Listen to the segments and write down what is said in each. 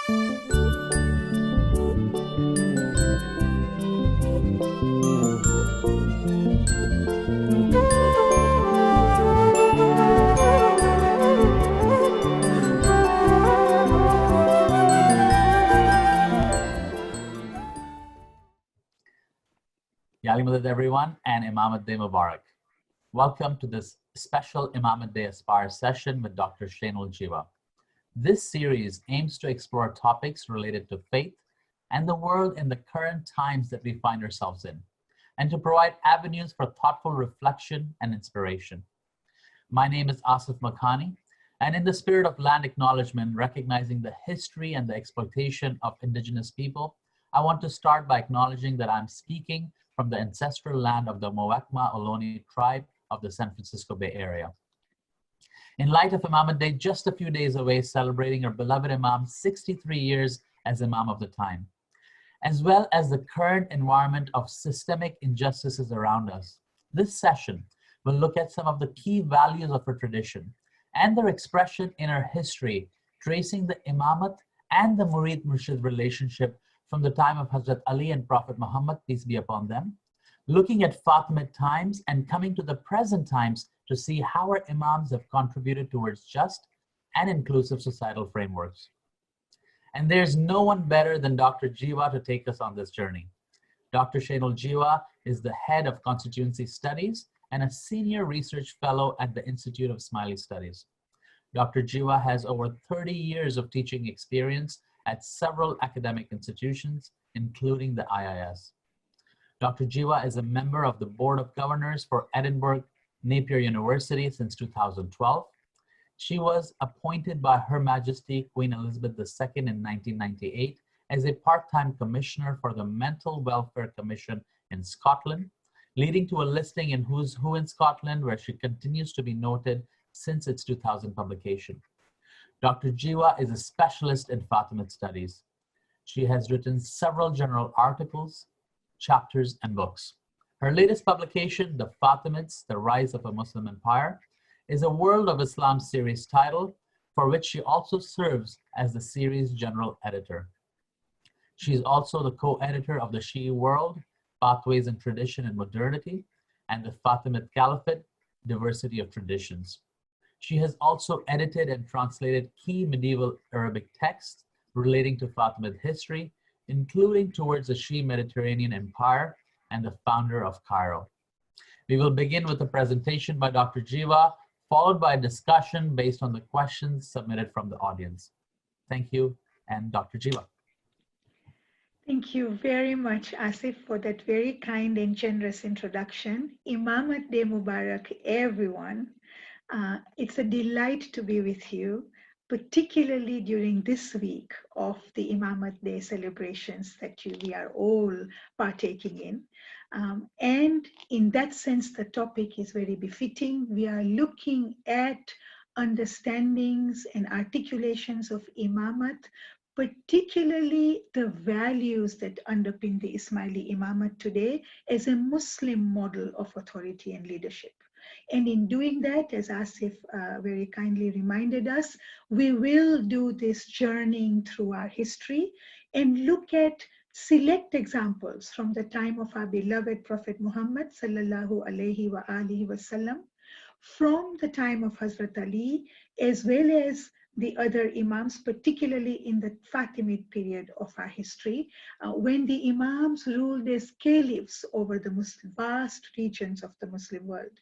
Imam-mureed everyone, and Imamat Day Mubarak. Welcome to this special Imamat Day Aspire session with Dr. Shainool Jiwa. This series aims to explore topics related to faith and the world in the current times that we find ourselves in, and to provide avenues for thoughtful reflection and inspiration. My name is Asif Makhani, and in the spirit of land acknowledgement, recognizing the history and the exploitation of indigenous people, I want to start by acknowledging that I'm speaking from the ancestral land of the Muwekma Ohlone tribe of the San Francisco Bay Area. In light of Imamat Day, just a few days away, celebrating our beloved Imam 63 years as Imam of the time, as well as the current environment of systemic injustices around us, this session will look at some of the key values of our tradition and their expression in our history, tracing the Imamat and the Murid-Murshid relationship from the time of Hazrat Ali and Prophet Muhammad, peace be upon them, looking at Fatimid times and coming to the present times to see how our Imams have contributed towards just and inclusive societal frameworks. And there's no one better than Dr. Jiwa to take us on this journey. Dr. Shainool Jiwa is the head of Constituency Studies and a senior research fellow at the Institute of Ismaili Studies. Dr. Jiwa has over 30 years of teaching experience at several academic institutions, including the IIS. Dr. Jiwa is a member of the Board of Governors for Edinburgh Napier University since 2012. She was appointed by Her Majesty Queen Elizabeth II in 1998 as a part-time commissioner for the Mental Welfare Commission in Scotland, leading to a listing in Who's Who in Scotland, where she continues to be noted since its 2000 publication. Dr. Jiwa is a specialist in Fatimid studies. She has written several journal articles, chapters, and books. Her latest publication, The Fatimids, The Rise of a Muslim Empire, is a World of Islam series title, for which she also serves as the series general editor. She is also the co-editor of the Shi'i World, Pathways in Tradition and Modernity, and the Fatimid Caliphate, Diversity of Traditions. She has also edited and translated key medieval Arabic texts relating to Fatimid history, including Towards the Shi'i Mediterranean Empire and the Founder of Cairo. We will begin with a presentation by Dr. Jiwa, followed by a discussion based on the questions submitted from the audience. Thank you, and Dr. Jiwa. Thank you very much, Asif, for that very kind and generous introduction. Imamat Day Mubarak, everyone. It's a delight to be with you, particularly during this week of the Imamat Day celebrations that we are all partaking in. And in that sense, the topic is very befitting. We are looking at understandings and articulations of Imamat, particularly the values that underpin the Ismaili Imamat today as a Muslim model of authority and leadership. And in doing that, as Asif very kindly reminded us, we will do this journeying through our history and look at select examples from the time of our beloved Prophet Muhammad sallallahu alaihi wa alihi wasallam, from the time of Hazrat Ali, as well as the other Imams, particularly in the Fatimid period of our history, when the Imams ruled as caliphs over the vast regions of the Muslim world.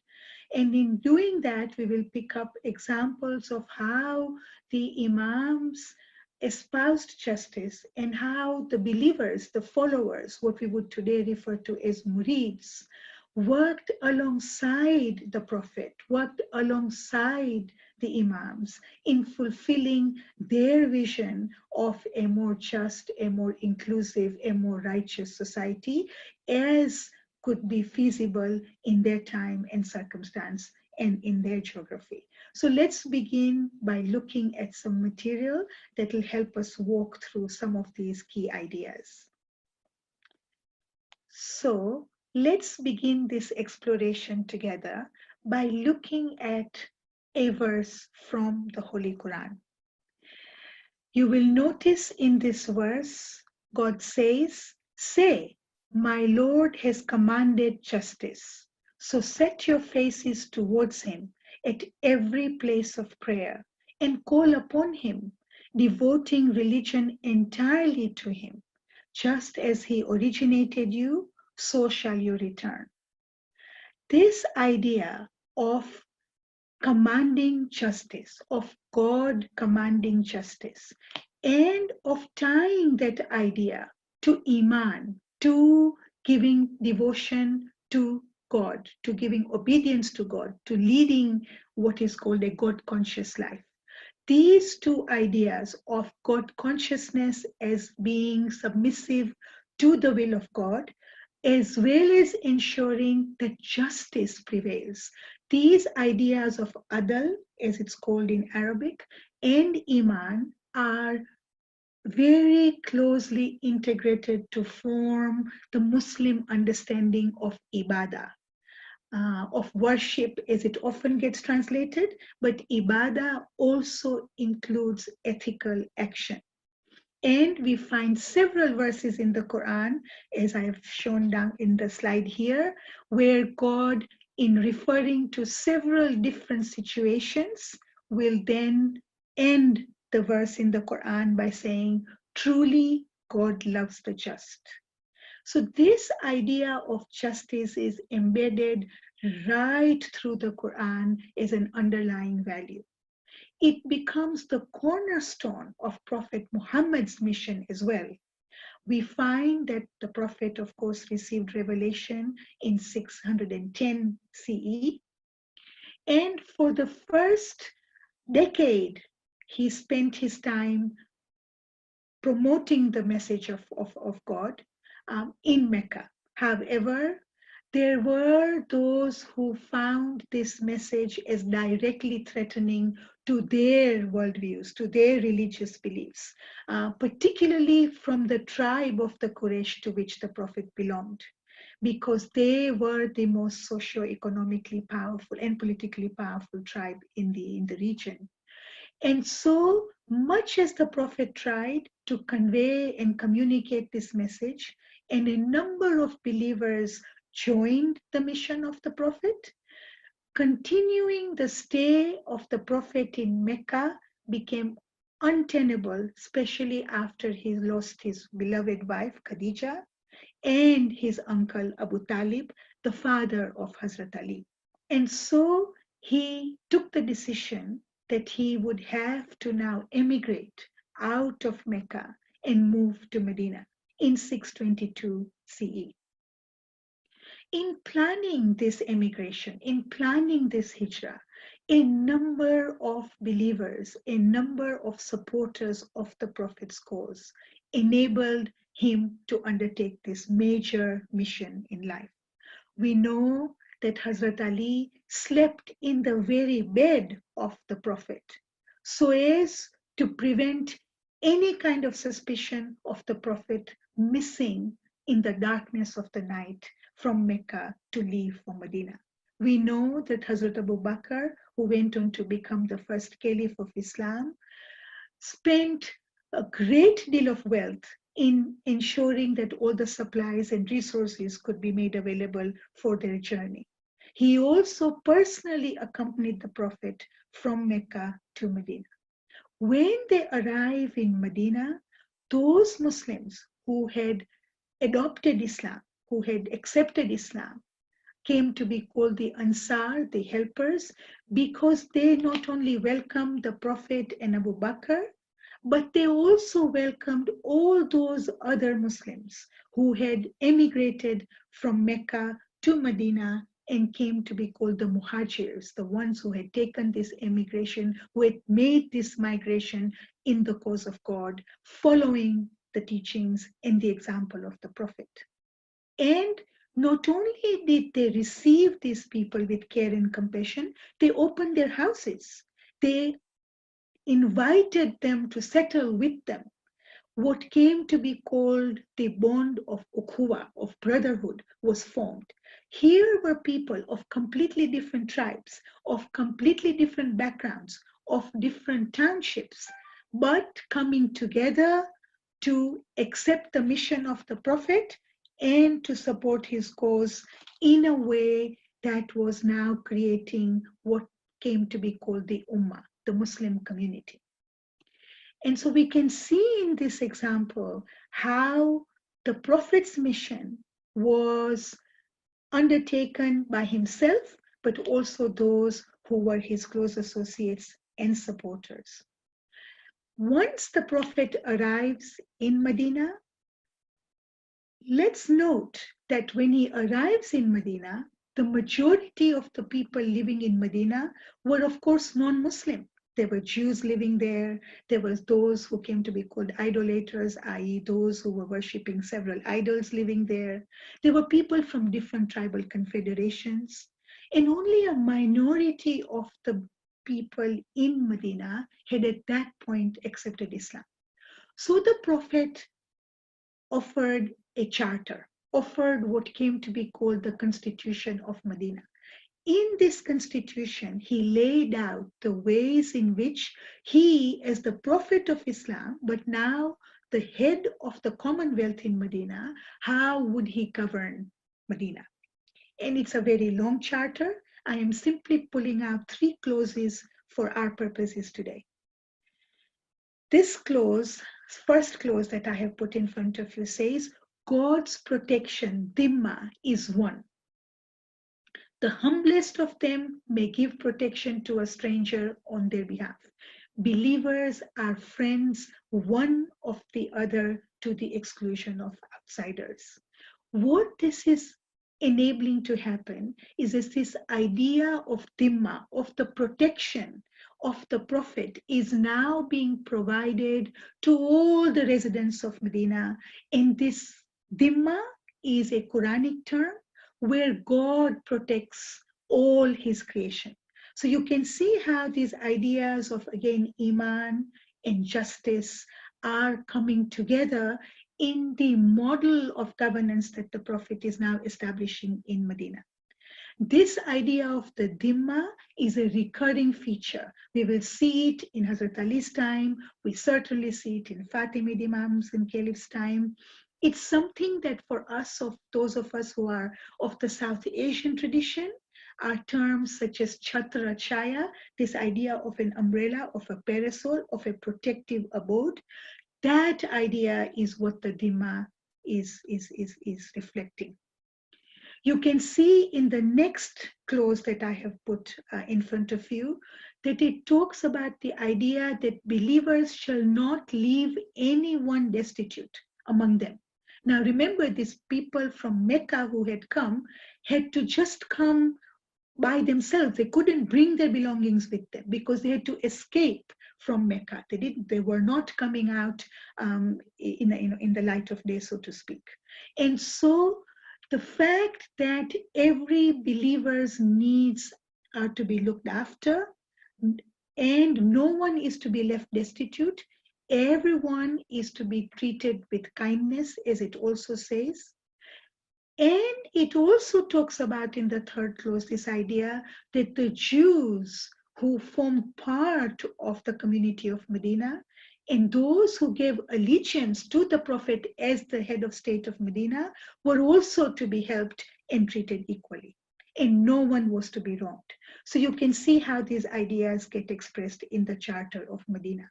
And in doing that, we will pick up examples of how the Imams espoused justice and how the believers, the followers, what we would today refer to as murids, worked alongside the Prophet, worked alongside the Imams in fulfilling their vision of a more just, a more inclusive, a more righteous society as could be feasible in their time and circumstance and in their geography. So let's begin by looking at some material that will help us walk through some of these key ideas. So let's begin this exploration together by looking at a verse from the Holy Quran. You will notice in this verse, God says, say, my Lord has commanded justice. So set your faces towards him at every place of prayer and call upon him, devoting religion entirely to him. Just as he originated you, so shall you return. This idea of commanding justice, of God commanding justice, and of tying that idea to Iman, to giving devotion to God, to giving obedience to God, to leading what is called a God conscious life. These two ideas of God consciousness as being submissive to the will of God, as well as ensuring that justice prevails. These ideas of adal, as it's called in Arabic, and iman are very closely integrated to form the Muslim understanding of ibadah, of worship as it often gets translated, but ibadah also includes ethical action. And we find several verses in the Quran, as I have shown down in the slide here, where God, in referring to several different situations, will then end the verse in the Quran by saying, truly God loves the just. So this idea of justice is embedded right through the Quran as an underlying value. It becomes the cornerstone of Prophet Muhammad's mission as well. We find that the Prophet, of course, received revelation in 610 CE. And for the first decade, he spent his time promoting the message of God in Mecca. However, there were those who found this message as directly threatening to their worldviews, to their religious beliefs, particularly from the tribe of the Quraysh to which the Prophet belonged, because they were the most socio-economically powerful and politically powerful tribe in the region. And so much as the Prophet tried to convey and communicate this message, and a number of believers joined the mission of the Prophet, continuing the stay of the Prophet in Mecca became untenable, especially after he lost his beloved wife Khadija and his uncle Abu Talib, the father of Hazrat Ali. And so he took the decision that he would have to now emigrate out of Mecca and move to Medina in 622 CE. In planning this emigration, in planning this hijrah, a number of believers, a number of supporters of the Prophet's cause enabled him to undertake this major mission in life. We know that Hazrat Ali slept in the very bed of the Prophet so as to prevent any kind of suspicion of the Prophet missing in the darkness of the night from Mecca to leave for Medina. We know that Hazrat Abu Bakr, who went on to become the first caliph of Islam, spent a great deal of wealth in ensuring that all the supplies and resources could be made available for their journey. He also personally accompanied the Prophet from Mecca to Medina. When they arrive in Medina, those Muslims who had adopted Islam, who had accepted Islam, came to be called the Ansar, the helpers, because they not only welcomed the Prophet and Abu Bakr, but they also welcomed all those other Muslims who had emigrated from Mecca to Medina and came to be called the Muhajirs, the ones who had taken this emigration, who had made this migration in the cause of God, following the teachings and the example of the Prophet. And not only did they receive these people with care and compassion, they opened their houses. They invited them to settle with them. What came to be called the bond of ukhuwa, of brotherhood, was formed. Here were people of completely different tribes, of completely different backgrounds, of different townships, but coming together to accept the mission of the Prophet and to support his cause in a way that was now creating what came to be called the Ummah, the Muslim community. And so we can see in this example how the Prophet's mission was undertaken by himself, but also those who were his close associates and supporters. Once the Prophet arrives in Medina, let's note that when he arrives in Medina, the majority of the people living in Medina were, of course, non-Muslim. There were Jews living there. There were those who came to be called idolaters, i.e. those who were worshipping several idols living there. There were people from different tribal confederations. And only a minority of the people in Medina had at that point accepted Islam. So the Prophet offered a charter, offered what came to be called the Constitution of Medina. In this constitution, he laid out the ways in which he, as the Prophet of Islam, but now the head of the Commonwealth in Medina, how would he govern Medina? And it's a very long charter. I am simply pulling out 3 clauses for our purposes today. This clause, first clause that I have put in front of you says, God's protection, dhimma, is one. The humblest of them may give protection to a stranger on their behalf. Believers are friends one of the other to the exclusion of outsiders. What this is enabling to happen is this idea of dhimma, of the protection of the Prophet, is now being provided to all the residents of Medina. And this dhimma is a Quranic term where God protects all his creation. So you can see how these ideas of, again, Iman and justice are coming together in the model of governance that the Prophet is now establishing in Medina. This idea of the dhimma is a recurring feature. We will see it in Hazrat Ali's time. We certainly see it in Fatimid Imams and Caliph's time. It's something that for us, of those of us who are of the South Asian tradition, are terms such as chhatra chaya, this idea of an umbrella, of a parasol, of a protective abode. That idea is what the dhimma is reflecting. You can see in the next clause that I have put in front of you that it talks about the idea that believers shall not leave anyone destitute among them. Now remember, these people from Mecca who had come had to just come by themselves. They couldn't bring their belongings with them because they had to escape from Mecca. They were not coming out in the light of day, so to speak. And so the fact that every believer's needs are to be looked after and no one is to be left destitute, everyone is to be treated with kindness, as it also says. And it also talks about in the third clause this idea that the Jews who form part of the community of Medina and those who gave allegiance to the Prophet as the head of state of Medina were also to be helped and treated equally. And no one was to be wronged. So you can see how these ideas get expressed in the Charter of Medina.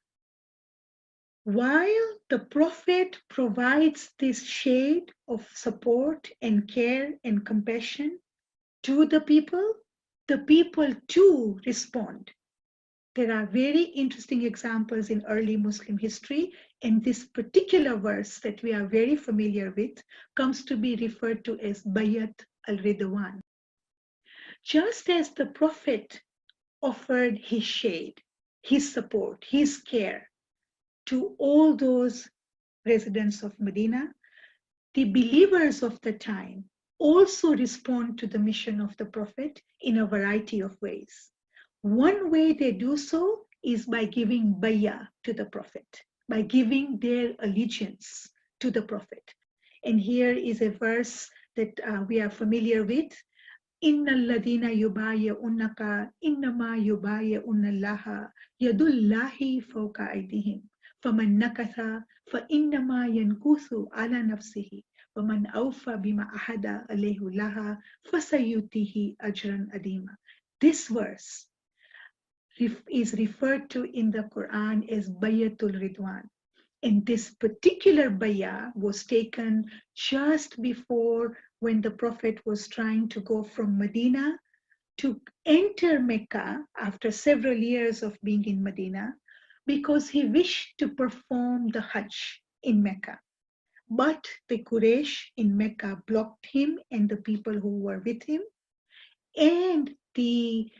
While the Prophet provides this shade of support and care and compassion to the people too respond. There are very interesting examples in early Muslim history, and this particular verse that we are very familiar with comes to be referred to as Bayat al-Ridwan. Just as the Prophet offered his shade, his support, his care to all those residents of Medina, the believers of the time also respond to the mission of the Prophet in a variety of ways. One way they do so is by giving bayah to the Prophet, by giving their allegiance to the Prophet. And here is a verse that we are familiar with. Inna alladhina yubayi'unaka innama yubayi'unna Allaha yadullahi fawqa aydihim. Faman nakatha fa innama yankuthu ala nafsihi. Waman awfa bima ahada alayhu laha fasayutihi ajran adima. This verse is referred to in the Quran as Bayatul Ridwan. And this particular bayah was taken just before when the Prophet was trying to go from Medina to enter Mecca after several years of being in Medina because he wished to perform the Hajj in Mecca. But the Quraysh in Mecca blocked him and the people who were with him. And the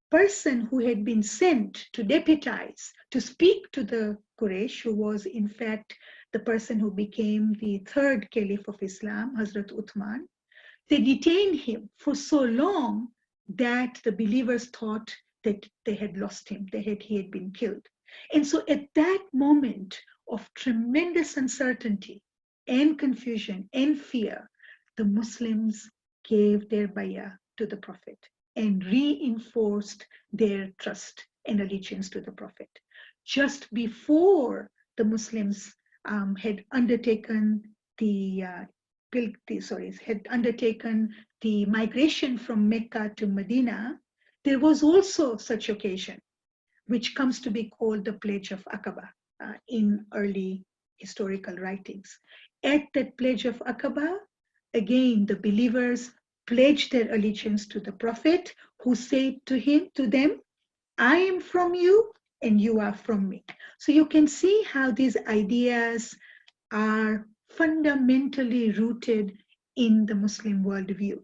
person who had been sent to deputize, to speak to the Quraysh, who was in fact the person who became the third caliph of Islam, Hazrat Uthman, they detained him for so long that the believers thought that they had lost him, he had been killed. And so at that moment of tremendous uncertainty and confusion and fear, the Muslims gave their bayah to the Prophet and reinforced their trust and allegiance to the Prophet. Just before the Muslims had undertaken had undertaken the migration from Mecca to Medina, there was also such occasion, which comes to be called the Pledge of Aqaba in early historical writings. At that Pledge of Aqaba, again, the believers pledged their allegiance to the Prophet, who said to them, I am from you and you are from me. So you can see how these ideas are fundamentally rooted in the Muslim worldview.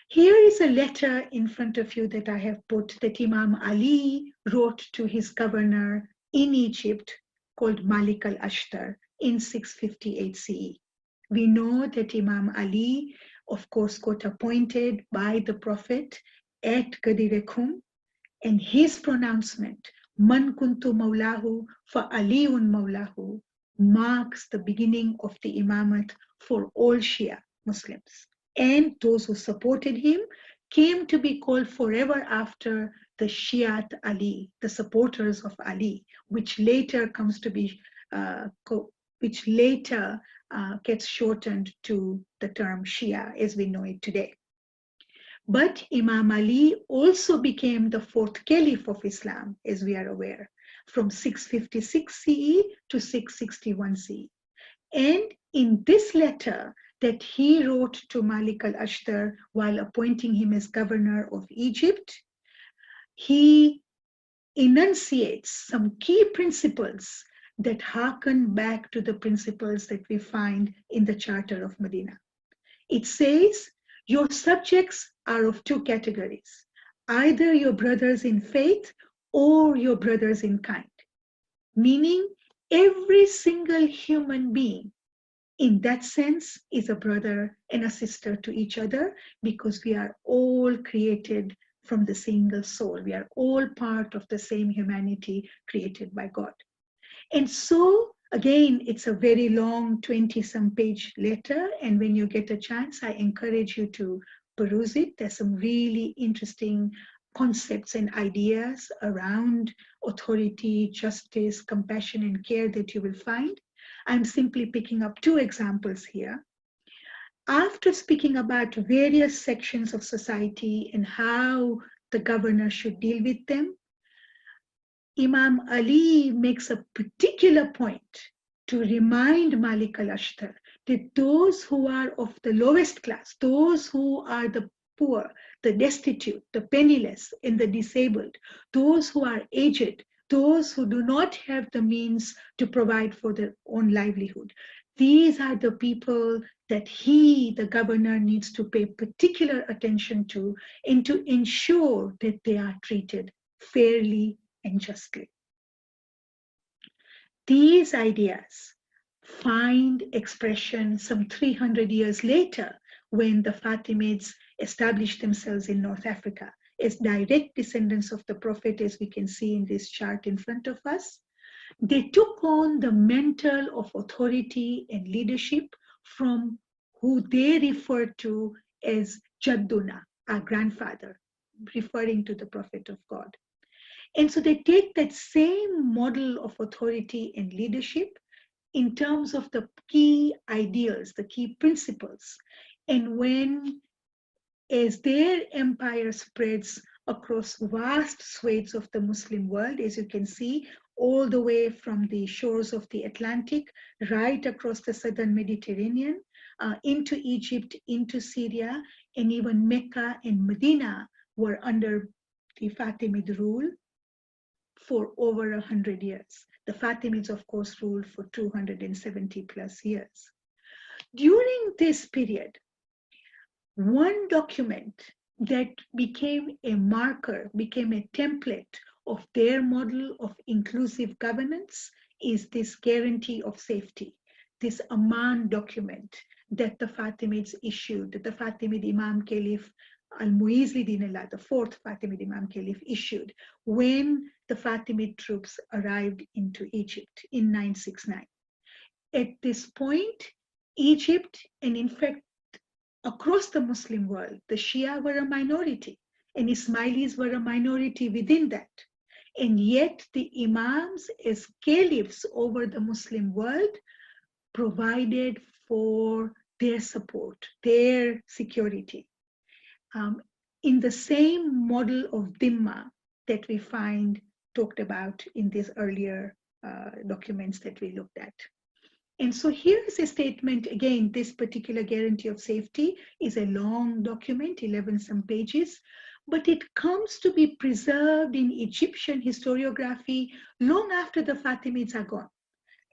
Here is a letter in front of you that I have put that Imam Ali wrote to his governor in Egypt called Malik al-Ashtar in 658 CE. We know that Imam Ali, of course, got appointed by the Prophet at Ghadir Khum, and his pronouncement, Man kuntu maulahu fa aliun maulahu, marks the beginning of the Imamat for all Shia Muslims. And those who supported him came to be called forever after the Shiat Ali, the supporters of Ali, which later comes to be, gets shortened to the term Shia as we know it today. But Imam Ali also became the fourth caliph of Islam, as we are aware, from 656 CE to 661 CE. And in this letter that he wrote to Malik al-Ashtar while appointing him as governor of Egypt, he enunciates some key principles that harken back to the principles that we find in the Charter of Medina. It says, your subjects are of two categories, either your brothers in faith or your brothers in kind, meaning every single human being in that sense is a brother and a sister to each other because we are all created from the single soul. We are all part of the same humanity created by God. And so, again, it's a very long 20-some page letter. And when you get a chance, I encourage you to peruse it. There's some really interesting concepts and ideas around authority, justice, compassion, and care that you will find. I'm simply picking up two examples here. After speaking about various sections of society and how the governor should deal with them, Imam Ali makes a particular point to remind Malik al-Ashtar that those who are of the lowest class, those who are the poor, the destitute, the penniless, and the disabled, those who are aged, those who do not have the means to provide for their own livelihood, these are the people that he, the governor, needs to pay particular attention to and to ensure that they are treated fairly and justly. These ideas find expression some 300 years later when the Fatimids established themselves in North Africa as direct descendants of the Prophet, as we can see in this chart in front of us. They took on the mantle of authority and leadership from who they referred to as Jadduna, our grandfather, referring to the Prophet of God. And so they take that same model of authority and leadership in terms of the key ideals, the key principles. And when, as their empire spreads across vast swathes of the Muslim world, as you can see, all the way from the shores of the Atlantic, right across the southern Mediterranean, into Egypt, into Syria, and even Mecca and Medina were under the Fatimid rule for over 100 years. The Fatimids, of course, ruled for 270 plus years. During this period, one document that became a marker, became a template of their model of inclusive governance is this guarantee of safety, this Aman document that the Fatimids issued, that the Fatimid Imam Caliph Al-Muizli Dinallah, the fourth Fatimid Imam Caliph, issued when the Fatimid troops arrived into Egypt in 969. At this point, Egypt, and in fact, across the Muslim world, the Shia were a minority, and Ismailis were a minority within that. And yet the Imams, as caliphs over the Muslim world, provided for their support, their security, in the same model of Dhimma that we find talked about in these earlier documents that we looked at. And so here's a statement, again, this particular guarantee of safety is a long document, 11 some pages, but it comes to be preserved in Egyptian historiography long after the Fatimids are gone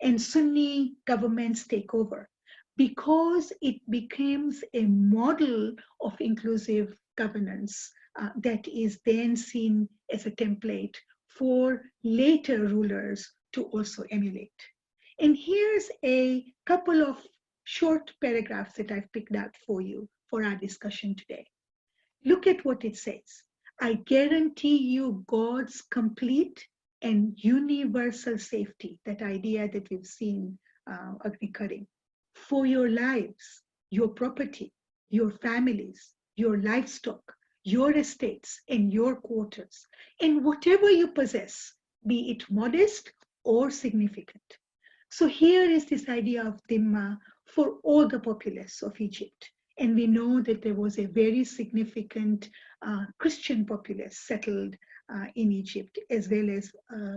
and Sunni governments take over, because it becomes a model of inclusive governance that is then seen as a template for later rulers to also emulate. And here's a couple of short paragraphs that I've picked out for you for our discussion today. Look at what it says. I guarantee you God's complete and universal safety, that idea that we've seen recurring, for your lives, your property, your families, your livestock, your estates, and your quarters, and whatever you possess, be it modest or significant. So here is this idea of Dhimma for all the populace of Egypt. And we know that there was a very significant Christian populace settled in Egypt, as well as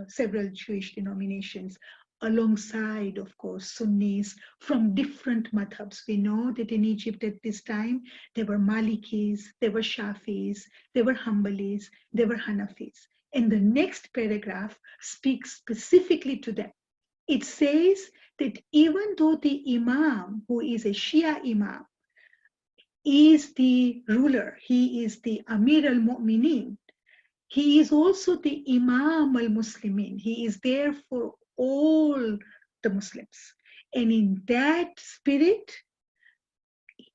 several Jewish denominations, alongside, of course, Sunnis from different madhabs. We know that in Egypt at this time, there were Malikis, there were Shafis, there were Hanbalis, there were Hanafis. And the next paragraph speaks specifically to them. It says that even though the Imam, who is a Shia Imam, is the ruler, he is the Amir al-Mu'mineen, he is also the Imam al-Muslimin. He is there for all the Muslims. And in that spirit,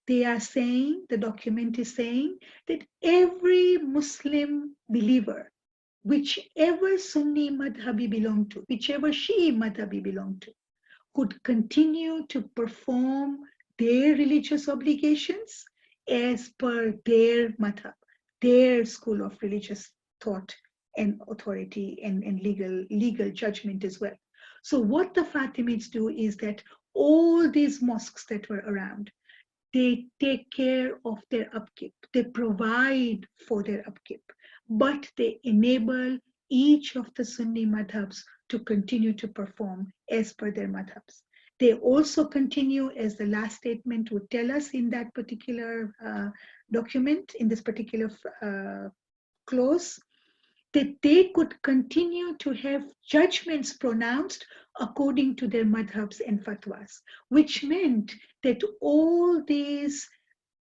they are saying, the document is saying, that every Muslim believer, whichever Sunni madhab he belonged to, whichever Shi'i madhab he belonged to, could continue to perform their religious obligations as per their madhab, their school of religious thought and authority and legal judgment as well. So what the Fatimids do is that all these mosques that were around, they take care of their upkeep, they provide for their upkeep, but they enable each of the Sunni madhabs to continue to perform as per their madhabs. They also continue, as the last statement would tell us in that particular document, in this particular clause, that they could continue to have judgments pronounced according to their madhabs and fatwas, which meant that all these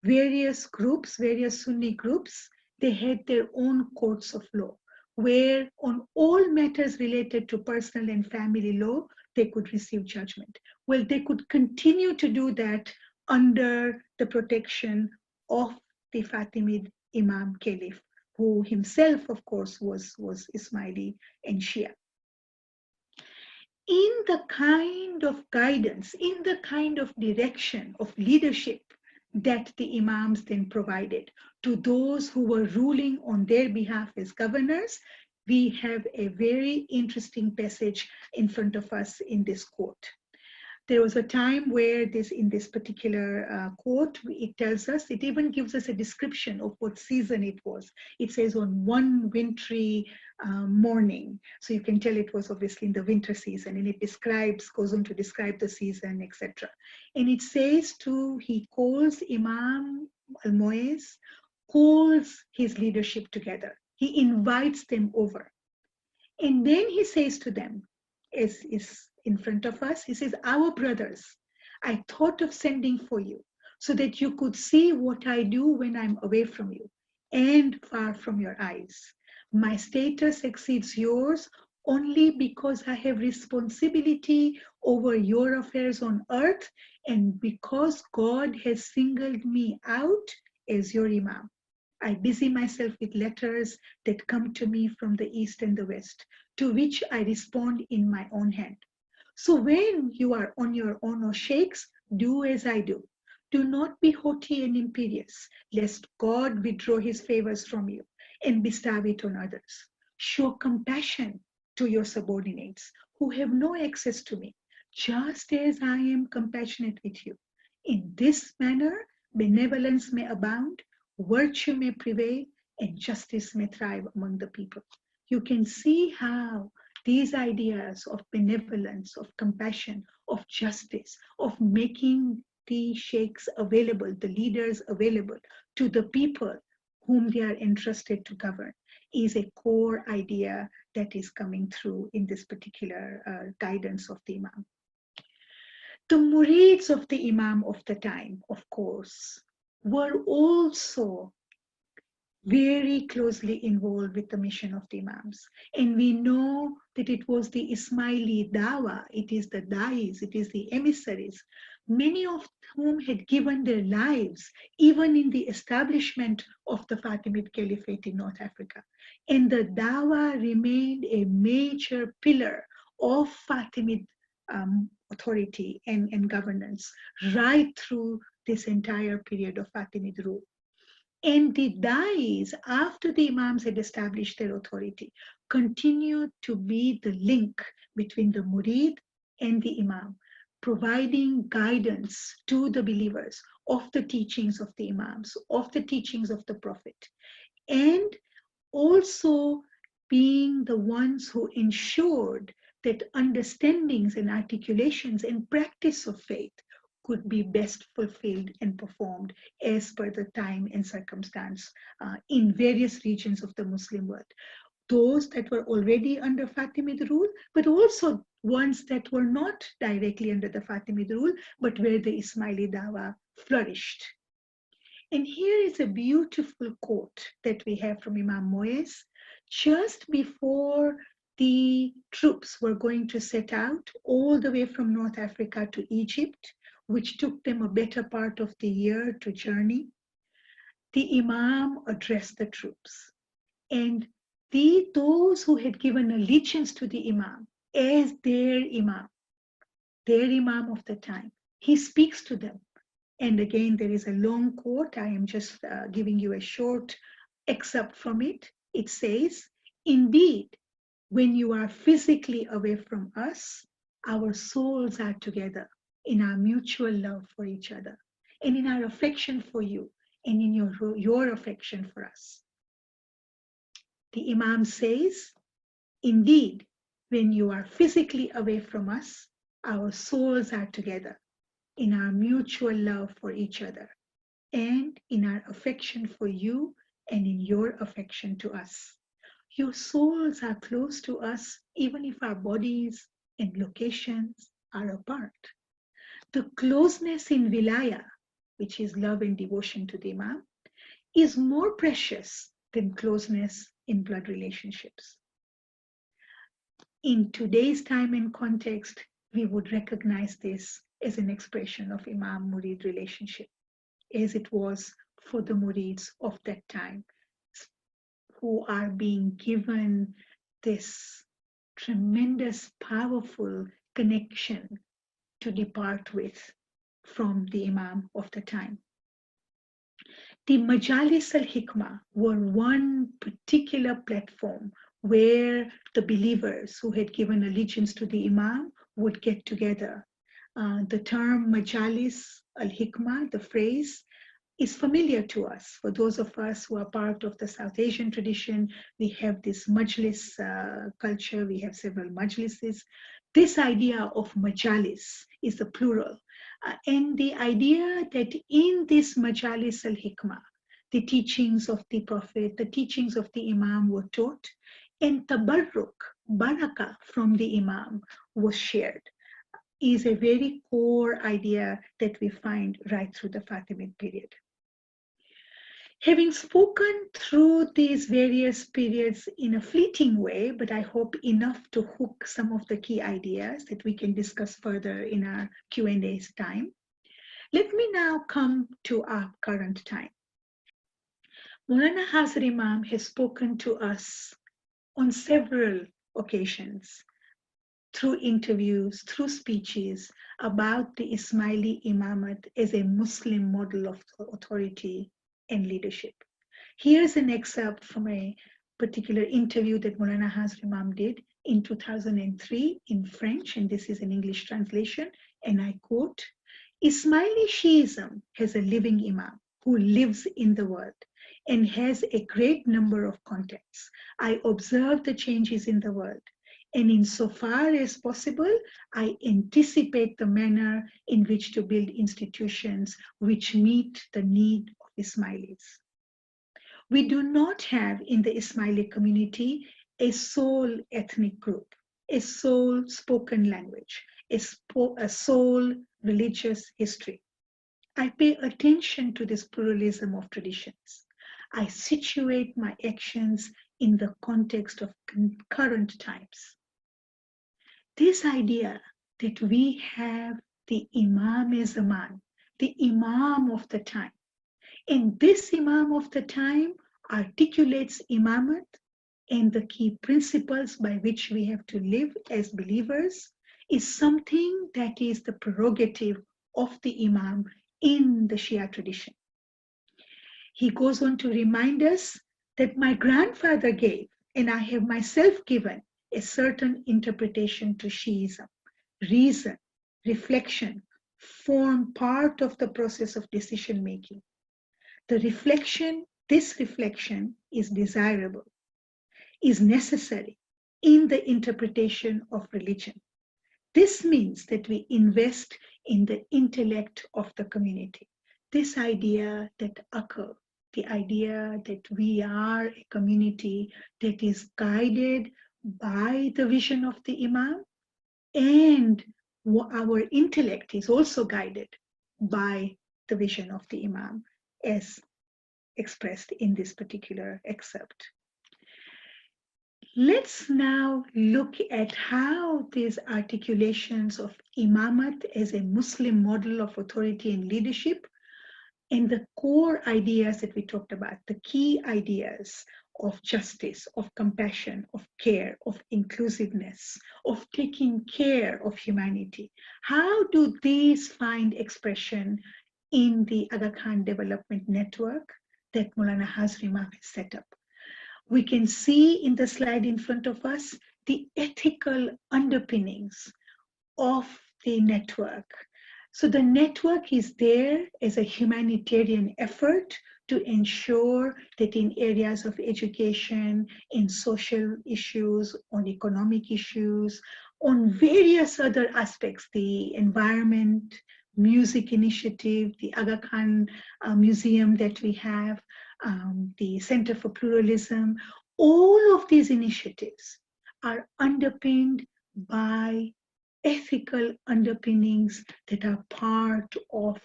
various groups, various Sunni groups, they had their own courts of law, where on all matters related to personal and family law, they could receive judgment. Well, they could continue to do that under the protection of the Fatimid Imam Caliph, who himself, of course, was Ismaili and Shia. In the kind of guidance, in the kind of direction of leadership that the Imams then provided to those who were ruling on their behalf as governors. We have a very interesting passage in front of us in this quote. There was a time where in this particular quote, it tells us, it even gives us a description of what season it was. It says on one wintry morning. So you can tell it was obviously in the winter season, and it goes on to describe the season, etc. And it says he calls Imam al-Mu'izz, calls his leadership together. He invites them over. And then he says to them, is in front of us, he says, "Our brothers, I thought of sending for you so that you could see what I do when I'm away from you and far from your eyes. My status exceeds yours only because I have responsibility over your affairs on earth and because God has singled me out as your Imam. I busy myself with letters that come to me from the east and the west, to which I respond in my own hand. So when you are on your own, O sheikhs, do as I do. Do not be haughty and imperious, lest God withdraw his favors from you and bestow it on others. Show compassion to your subordinates who have no access to me, just as I am compassionate with you. In this manner, benevolence may abound, virtue may prevail, and justice may thrive among the people." You can see how these ideas of benevolence, of compassion, of justice, of making the sheikhs available, the leaders available to the people whom they are entrusted to govern, is a core idea that is coming through in this particular guidance of the Imam. The murids of the Imam of the time, of course, were also very closely involved with the mission of the Imams. And we know that it was the Ismaili Dawa, it is the Dais, it is the emissaries, many of whom had given their lives even in the establishment of the Fatimid Caliphate in North Africa. And the Dawa remained a major pillar of Fatimid authority and governance right through this entire period of Fatimid rule. And the Dais, after the Imams had established their authority, continued to be the link between the Murid and the Imam, providing guidance to the believers of the teachings of the Imams, of the teachings of the Prophet, and also being the ones who ensured that understandings and articulations and practice of faith could be best fulfilled and performed as per the time and circumstance in various regions of the Muslim world. Those that were already under Fatimid rule, but also ones that were not directly under the Fatimid rule, but where the Ismaili Dawa flourished. And here is a beautiful quote that we have from Imam-mureed just before the troops were going to set out all the way from North Africa to Egypt, which took them a better part of the year to journey. The Imam addressed the troops, and those who had given allegiance to the Imam as their Imam of the time, he speaks to them. And again, there is a long quote. I am just giving you a short excerpt from it. It says, "Indeed, when you are physically away from us, our souls are together in our mutual love for each other and in our affection for you and in your affection for us." The Imam says, "Indeed, when you are physically away from us, our souls are together in our mutual love for each other and in our affection for you and in your affection to us. Your souls are close to us even if our bodies and locations are apart. The closeness in wilaya, which is love and devotion to the Imam, is more precious than closeness in blood relationships." In today's time and context, we would recognize this as an expression of Imam-murid relationship, as it was for the murids of that time, who are being given this tremendous, powerful connection to depart with from the Imam of the time. The Majalis al-Hikmah were one particular platform where the believers who had given allegiance to the Imam would get together. The term Majalis al-Hikmah, the phrase, is familiar to us. For those of us who are part of the South Asian tradition, we have this majlis culture, we have several majlises. This idea of majalis is the plural. And the idea that in this majalis al-hikmah, the teachings of the Prophet, the teachings of the Imam were taught, and tabarruk, barakah from the Imam was shared, is a very core idea that we find right through the Fatimid period. Having spoken through these various periods in a fleeting way, but I hope enough to hook some of the key ideas that we can discuss further in our Q&A's time, let me now come to our current time. Maulana Hazar Imam has spoken to us on several occasions through interviews, through speeches about the Ismaili Imamat as a Muslim model of authority and leadership. Here's an excerpt from a particular interview that Maulana Hazar Imam did in 2003 in French, and this is an English translation, and I quote, Ismaili Shiism has a living Imam who lives in the world and has a great number of contacts. I observe the changes in the world, and insofar as possible, I anticipate the manner in which to build institutions which meet the need of Ismailis. We do not have in the Ismaili community a sole ethnic group, a sole spoken language, a sole religious history. I pay attention to this pluralism of traditions. I situate my actions in the context of current times. This idea that we have the Imam-e-Zaman, the Imam of the time, and this Imam of the time articulates Imamat and the key principles by which we have to live as believers, is something that is the prerogative of the Imam in the Shia tradition. He goes on to remind us that my grandfather gave, and I have myself given, a certain interpretation to Shiism. Reason, reflection form part of the process of decision making. This reflection is desirable, is necessary in the interpretation of religion. This means that we invest in the intellect of the community. This idea that occurs, the idea that we are a community that is guided by the vision of the Imam, and our intellect is also guided by the vision of the Imam, as expressed in this particular excerpt. Let's now look at how these articulations of Imamat as a Muslim model of authority and leadership, and the core ideas that we talked about, the key ideas of justice, of compassion, of care, of inclusiveness, of taking care of humanity. How do these find expression in the Aga Khan Development Network that Maulana Hazar Imam has set up? We can see in the slide in front of us the ethical underpinnings of the network. So the network is there as a humanitarian effort to ensure that in areas of education, in social issues, on economic issues, on various other aspects, the environment, music initiative, the Aga Khan Museum that we have, the Center for Pluralism, all of these initiatives are underpinned by ethical underpinnings that are part of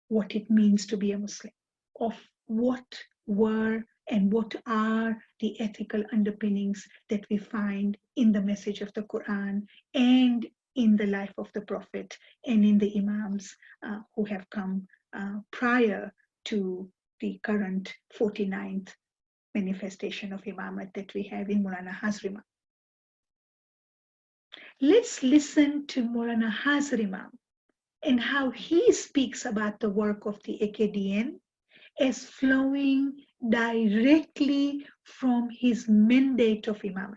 what it means to be a Muslim, of what were and what are the ethical underpinnings that we find in the message of the Quran and in the life of the Prophet and in the Imams who have come prior to the current 49th manifestation of Imamat that we have in Maulana Hazar Imam. Let's listen to Maulana Hazar Imam and how he speaks about the work of the AKDN as flowing directly from his mandate of Imamat.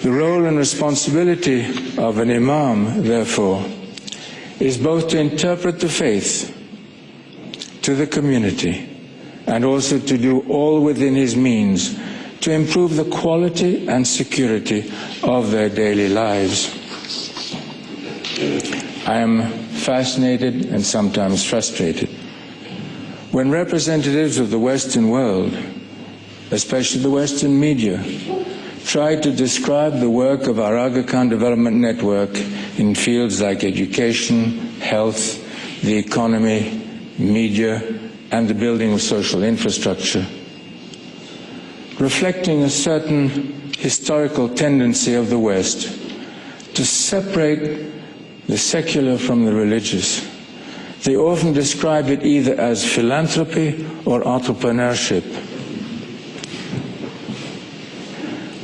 The role and responsibility of an Imam, therefore, is both to interpret the faith to the community and also to do all within his means to improve the quality and security of their daily lives. I am fascinated and sometimes frustrated when representatives of the Western world, especially the Western media, try to describe the work of our Aga Khan Development Network in fields like education, health, the economy, media, and the building of social infrastructure, reflecting a certain historical tendency of the West to separate the secular from the religious. They often describe it either as philanthropy or entrepreneurship.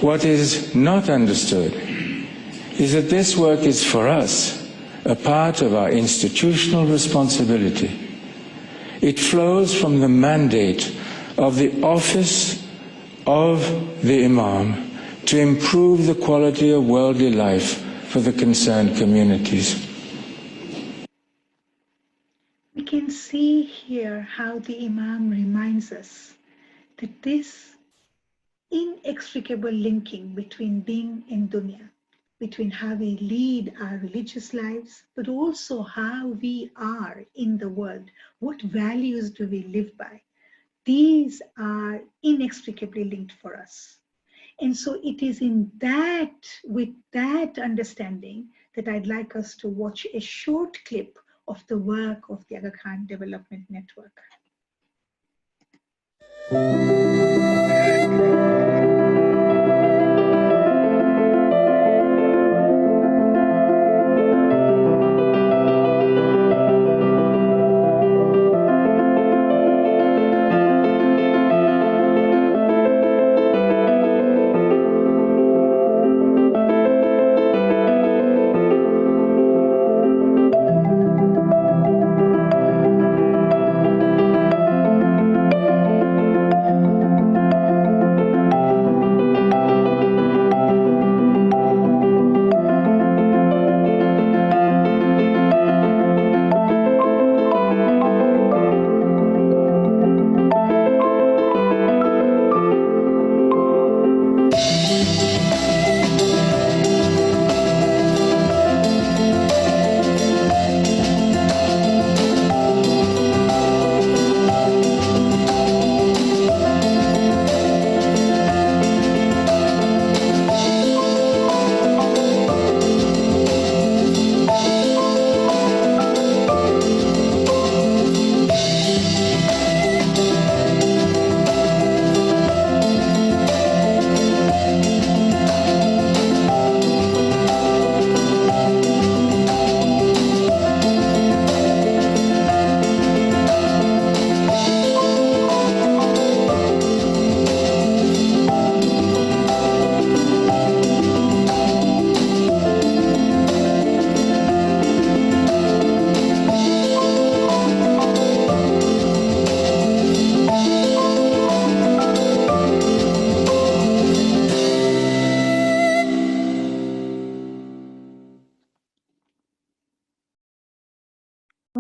What is not understood is that this work is for us a part of our institutional responsibility. It flows from the mandate of the office of the Imam to improve the quality of worldly life for the concerned communities. We can see here how the Imam reminds us that this inextricable linking between Din and Dunya, between how we lead our religious lives, but also how we are in the world. What values do we live by? These are inextricably linked for us. And so it is with that understanding that I'd like us to watch a short clip of the work of the Aga Khan Development Network.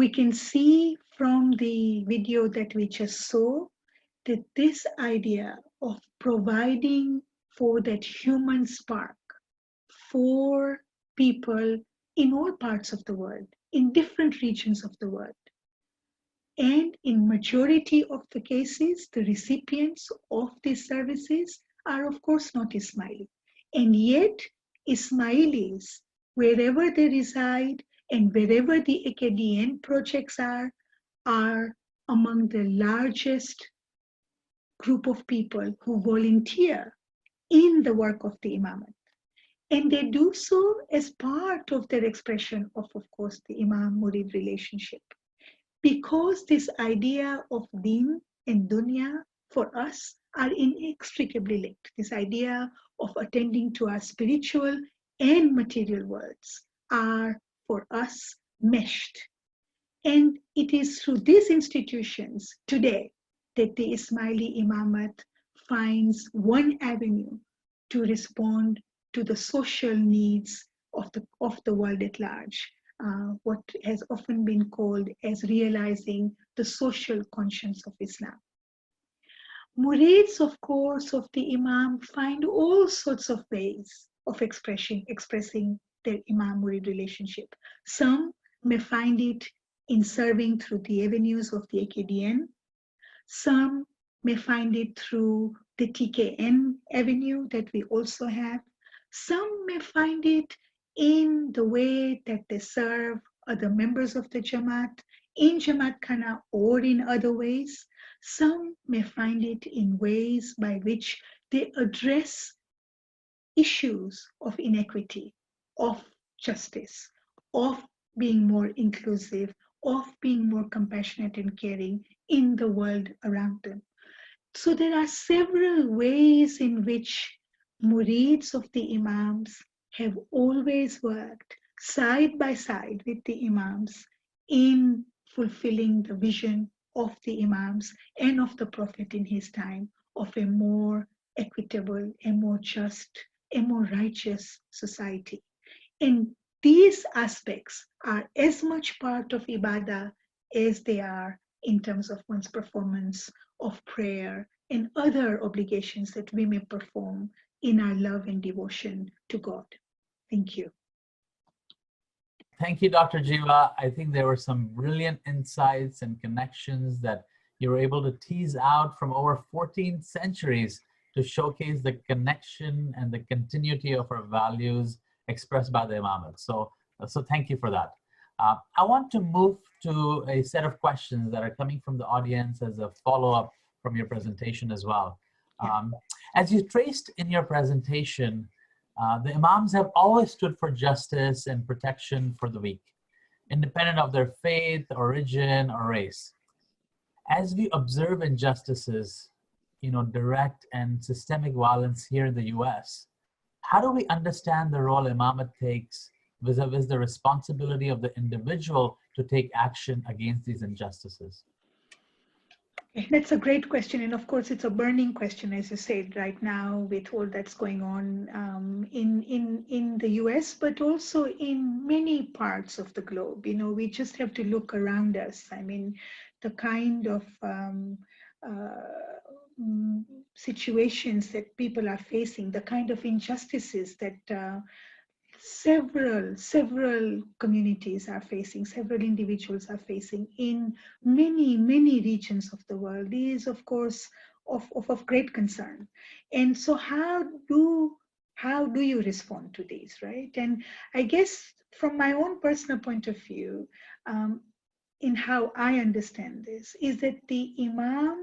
We can see from the video that we just saw that this idea of providing for that human spark for people in all parts of the world, in different regions of the world, and in majority of the cases, the recipients of these services are of course not Ismaili. And yet Ismailis, wherever they reside and wherever the AKDN projects are among the largest group of people who volunteer in the work of the Imamat. And they do so as part of their expression of course, the Imam-mureed relationship. Because this idea of Din and Dunya for us are inextricably linked. This idea of attending to our spiritual and material worlds are for us meshed And it is through these institutions today that the Ismaili Imamat finds one avenue to respond to the social needs of the world at large, what has often been called as realizing the social conscience of Islam. Murids, of course, of the Imam find all sorts of ways of expressing their Imam-murid relationship. Some may find it in serving through the avenues of the AKDN. Some may find it through the TKN avenue that we also have. Some may find it in the way that they serve other members of the Jamaat, in Jamaat Khana or in other ways. Some may find it in ways by which they address issues of inequity, of justice, of being more inclusive, of being more compassionate and caring in the world around them. So there are several ways in which murids of the Imams have always worked side by side with the Imams in fulfilling the vision of the Imams and of the Prophet in his time of a more equitable, a more just, a more righteous society. And these aspects are as much part of ibadah as they are in terms of one's performance of prayer and other obligations that we may perform in our love and devotion to God. Thank you. Thank you, Dr. Jiwa. I think there were some brilliant insights and connections that you were able to tease out from over 14 centuries to showcase the connection and the continuity of our values expressed by the Imamat. So thank you for that. I want to move to a set of questions that are coming from the audience as a follow-up from your presentation as well. As you traced in your presentation, the Imams have always stood for justice and protection for the weak, independent of their faith, origin, or race. As we observe injustices, direct and systemic violence here in the US, how do we understand the role Imamat takes vis-a-vis the responsibility of the individual to take action against these injustices? That's a great question. And of course, it's a burning question, as you said, right now with all that's going on in the US, but also in many parts of the globe. We just have to look around us. I mean, the kind of situations that people are facing, the kind of injustices that several communities are facing, several individuals are facing in many regions of the world is, of course, of great concern. And so how do you respond to these, right? And I guess from my own personal point of view, in how I understand this, is that the Imams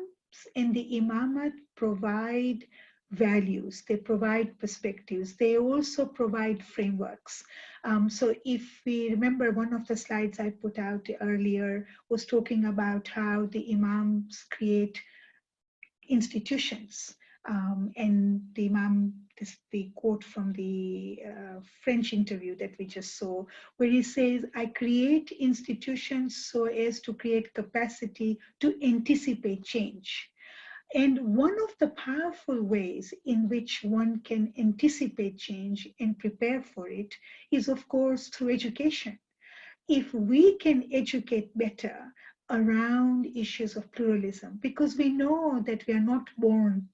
and the Imamat provide values, they provide perspectives, they also provide frameworks. So if we remember, one of the slides I put out earlier was talking about how the Imams create institutions. And the Imam, the quote from the French interview that we just saw, where he says, I create institutions so as to create capacity to anticipate change. And one of the powerful ways in which one can anticipate change and prepare for it is, of course, through education. If we can educate better around issues of pluralism, because we know that we are not born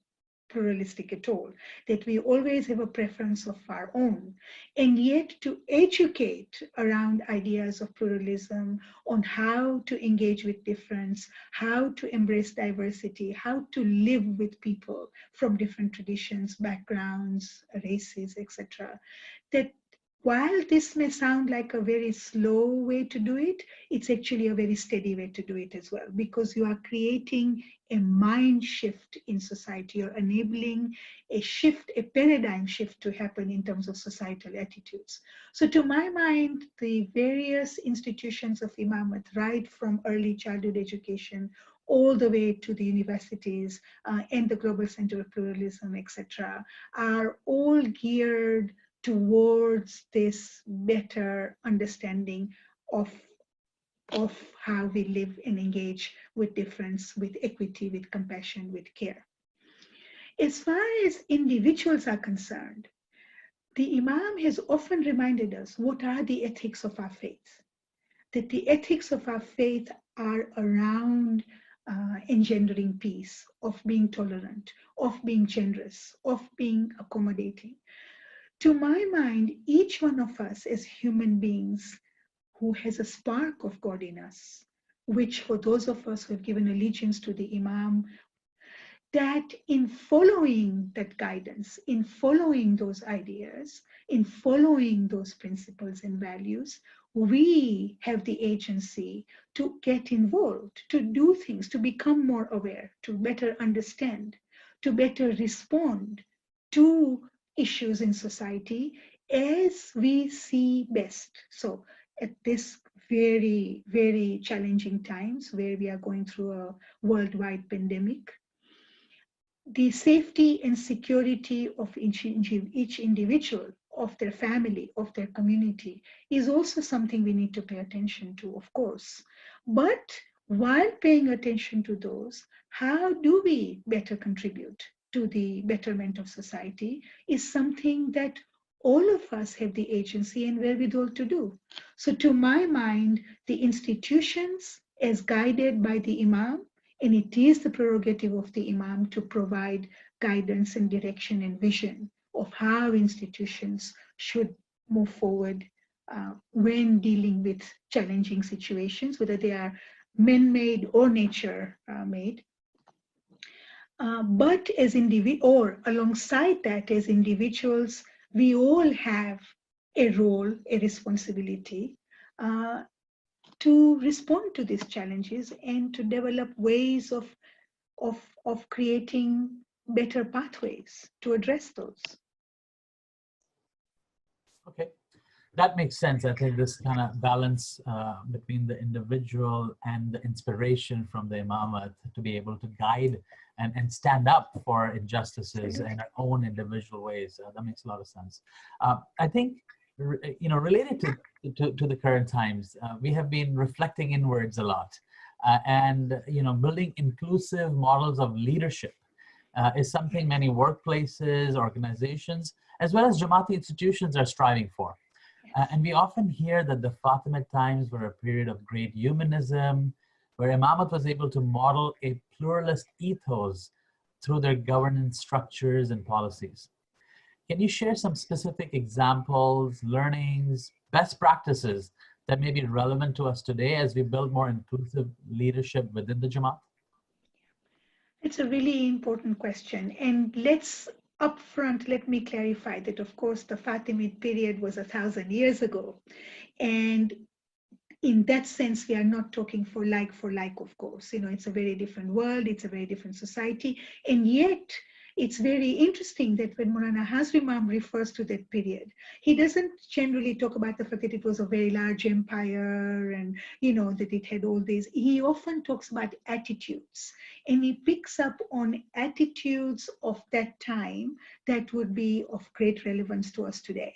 pluralistic at all, that we always have a preference of our own, and yet to educate around ideas of pluralism, on how to engage with difference, how to embrace diversity, how to live with people from different traditions, backgrounds, races, etc. That while this may sound like a very slow way to do it, it's actually a very steady way to do it as well, because you are creating a mind shift in society. You're enabling a shift, a paradigm shift to happen in terms of societal attitudes. So to my mind, the various institutions of Imamat, right from early childhood education all the way to the universities and the Global Center of Pluralism, etc., are all geared towards this better understanding of of how we live and engage with difference, with equity, with compassion, with care. As far as individuals are concerned, the Imam has often reminded us what are the ethics of our faith. That the ethics of our faith are around engendering peace, of being tolerant, of being generous, of being accommodating. To my mind, each one of us as human beings who has a spark of God in us, which for those of us who have given allegiance to the Imam, that in following that guidance, in following those ideas, in following those principles and values, we have the agency to get involved, to do things, to become more aware, to better understand, to better respond to issues in society as we see best. So at this very, very challenging times where we are going through a worldwide pandemic, the safety and security of each individual, of their family, of their community is also something we need to pay attention to, of course. But while paying attention to those, how do we better contribute to the betterment of society is something that all of us have the agency and wherewithal to do. So to my mind, the institutions as guided by the Imam, and it is the prerogative of the Imam to provide guidance and direction and vision of how institutions should move forward when dealing with challenging situations, whether they are man-made or nature-made. But as or alongside that, as individuals, we all have a role, a responsibility to respond to these challenges and to develop ways of creating better pathways to address those. Okay, that makes sense. I think this kind of balance between the individual and the inspiration from the Imamat to be able to guide and stand up for injustices in our own individual ways, that makes a lot of sense. I think, related to the current times, we have been reflecting inwards a lot, and building inclusive models of leadership is something many workplaces, organizations, as well as Jamaati institutions are striving for. And we often hear that the Fatimid times were a period of great humanism, where Imamat was able to model a pluralist ethos through their governance structures and policies. Can you share some specific examples, learnings, best practices that may be relevant to us today as we build more inclusive leadership within the Jamaat? It's a really important question. And upfront, let me clarify that, of course, the Fatimid period was 1,000 years ago. And in that sense, we are not talking for like, of course. It's a very different world. It's a very different society. And yet, it's very interesting that when Maulana Hazri Imam refers to that period, he doesn't generally talk about the fact that it was a very large empire and, that it had all these. He often talks about attitudes, and he picks up on attitudes of that time that would be of great relevance to us today.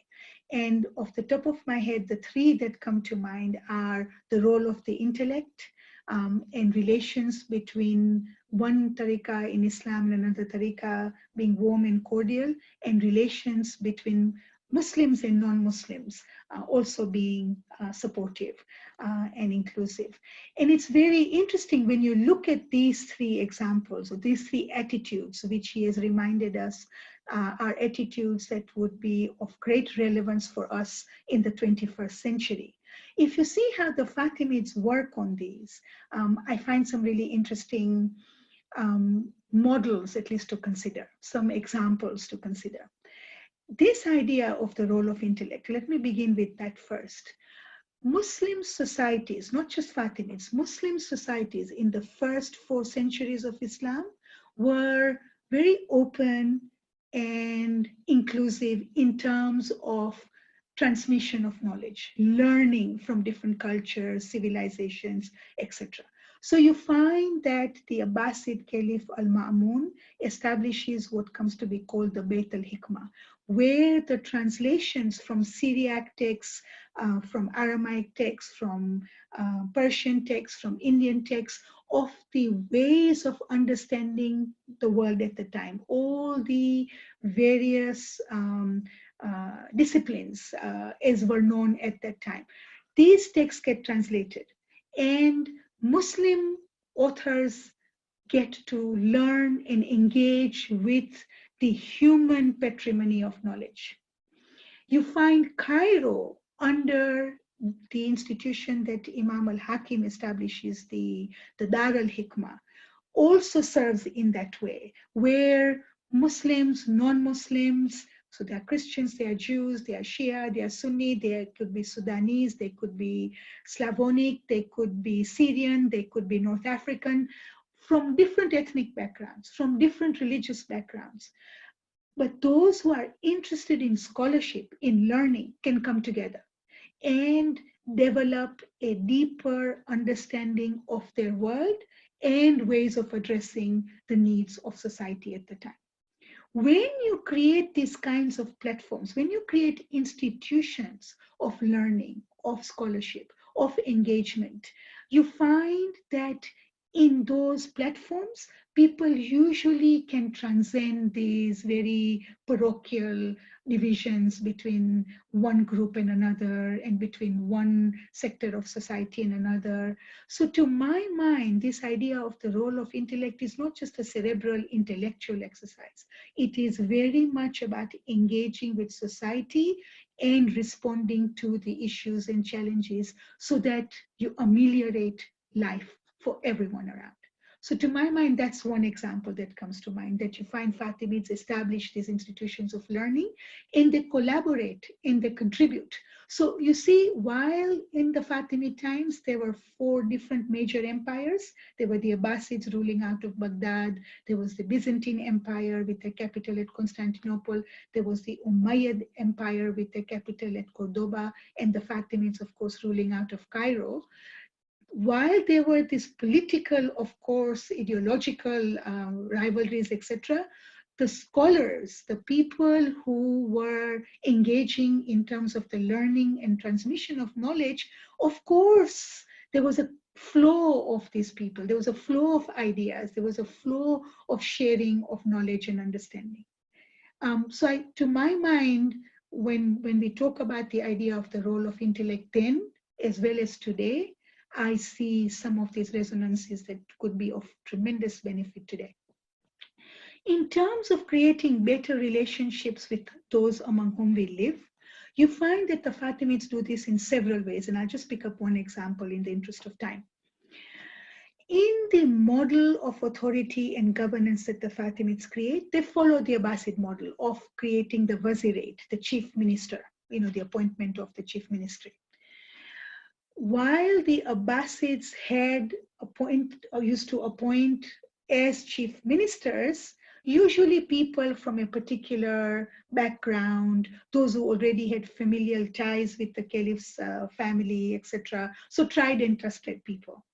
And off the top of my head, the three that come to mind are the role of the intellect, and relations between one tariqah in Islam and another tariqah being warm and cordial, and relations between Muslims and non-Muslims also being supportive and inclusive. And it's very interesting when you look at these three examples, or these three attitudes, which he has reminded us are attitudes that would be of great relevance for us in the 21st century. If you see how the Fatimids work on these, I find some really interesting models, at least to consider, some examples to consider. This idea of the role of intellect, let me begin with that first. Muslim societies, not just Fatimids, Muslim societies in the first 4 centuries of Islam were very open and inclusive in terms of transmission of knowledge, learning from different cultures, civilizations, etc. So you find that the Abbasid Caliph Al-Ma'mun establishes what comes to be called the Bayt al-Hikmah, where the translations from Syriac texts, from Aramaic texts, from Persian texts, from Indian texts, of the ways of understanding the world at the time, all the various disciplines as were known at that time. These texts get translated, and Muslim authors get to learn and engage with the human patrimony of knowledge. You find Cairo under the institution that Imam al-Hakim establishes, the Dar al-Hikmah, also serves in that way, where Muslims, non-Muslims, so they are Christians, they are Jews, they are Shia, they are Sunni, they could be Sudanese, they could be Slavonic, they could be Syrian, they could be North African, from different ethnic backgrounds, from different religious backgrounds. But those who are interested in scholarship, in learning, can come together and develop a deeper understanding of their world and ways of addressing the needs of society at the time. When you create these kinds of platforms, when you create institutions of learning, of scholarship, of engagement, you find that in those platforms, people usually can transcend these very parochial divisions between one group and another, and between one sector of society and another. So to my mind, this idea of the role of intellect is not just a cerebral intellectual exercise. It is very much about engaging with society and responding to the issues and challenges so that you ameliorate life for everyone around. So to my mind, that's one example that comes to mind, that you find Fatimids establish these institutions of learning, and they collaborate and they contribute. So you see, while in the Fatimid times, there were 4 different major empires. There were the Abbasids ruling out of Baghdad. There was the Byzantine Empire with a capital at Constantinople. There was the Umayyad Empire with a capital at Cordoba, and the Fatimids, of course, ruling out of Cairo. While there were these political, of course, ideological rivalries, etc., the scholars, the people who were engaging in terms of the learning and transmission of knowledge, of course, there was a flow of these people. There was a flow of ideas. There was a flow of sharing of knowledge and understanding. So to my mind, when we talk about the idea of the role of intellect then, as well as today, I see some of these resonances that could be of tremendous benefit today. In terms of creating better relationships with those among whom we live, you find that the Fatimids do this in several ways, and I'll just pick up one example in the interest of time. In the model of authority and governance that the Fatimids create, they follow the Abbasid model of creating the Wazirate, the chief minister, the appointment of the chief ministry. While the Abbasids used to appoint as chief ministers, usually people from a particular background, those who already had familial ties with the caliph's family, etc. So tried and trusted people.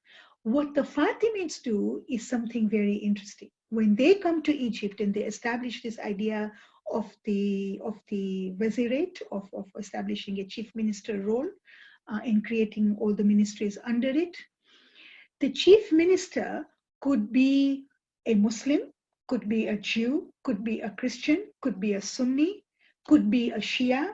What the Fatimids do is something very interesting. When they come to Egypt and they establish this idea of the Wazirate, of establishing a chief minister role, and creating all the ministries under it. The chief minister could be a Muslim, could be a Jew, could be a Christian, could be a Sunni, could be a Shia.